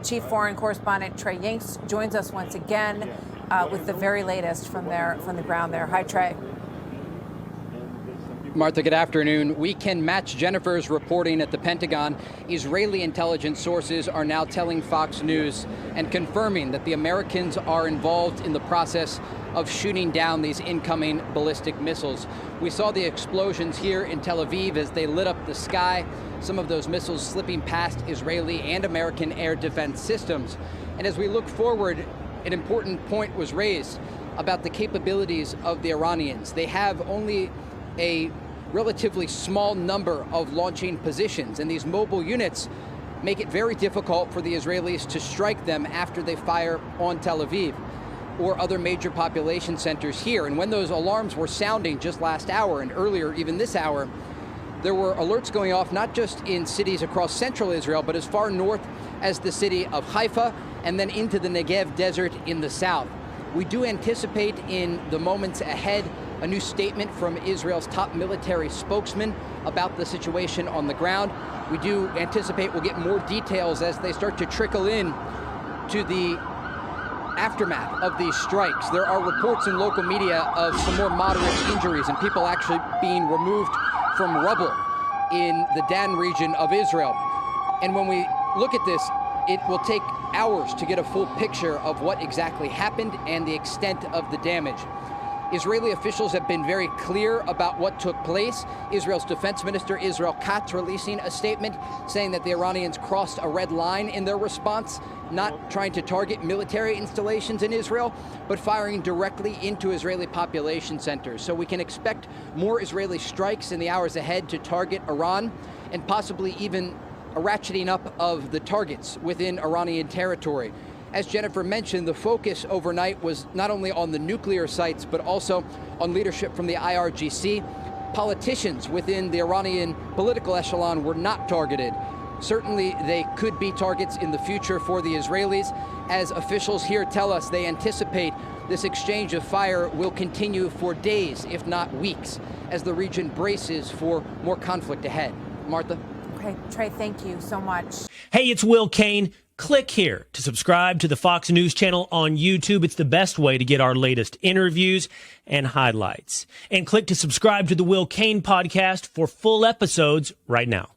Chief Foreign Correspondent Trey Yingst joins us once again with the very latest from the ground there. Hi, Trey. Martha, good afternoon. We can match Jennifer's reporting at the Pentagon. Israeli intelligence sources are now telling Fox News and confirming that the Americans are involved in the process of shooting down these incoming ballistic missiles. We saw the explosions here in Tel Aviv as they lit up the sky, some of those missiles slipping past Israeli and American air defense systems. And as we look forward, an important point was raised about the capabilities of the Iranians. They have only a relatively small number of launching positions, and these mobile units make it very difficult for the Israelis to strike them after they fire on Tel Aviv or other major population centers here. And when those alarms were sounding just last hour and earlier, even this hour, there were alerts going off not just in cities across central Israel, but as far north as the city of Haifa and then into the Negev desert in the south. We do anticipate in the moments ahead a new statement from Israel's top military spokesman about the situation on the ground. We do anticipate we'll get more details as they start to trickle in to the aftermath of these strikes. There are reports in local media of some more moderate injuries and people actually being removed from rubble in the Dan region of Israel. And when we look at this, it will take hours to get a full picture of what exactly happened and the extent of the damage. Israeli officials have been very clear about what took place. Israel's defense minister, Israel Katz, releasing a statement saying that the Iranians crossed a red line in their response, not trying to target military installations in Israel, but firing directly into Israeli population centers. So we can expect more Israeli strikes in the hours ahead to target Iran and possibly even a ratcheting up of the targets within Iranian territory. As Jennifer mentioned, the focus overnight was not only on the nuclear sites, but also on leadership from the IRGC. Politicians within the Iranian political echelon were not targeted. Certainly, they could be targets in the future for the Israelis. As officials here tell us, they anticipate this exchange of fire will continue for days, if not weeks, as the region braces for more conflict ahead. Martha? Okay, Trey, thank you so much. Hey, it's Will Cain. Click here to subscribe to the Fox News channel on YouTube. It's the best way to get our latest interviews and highlights. And click to subscribe to the Will Cain podcast for full episodes right now.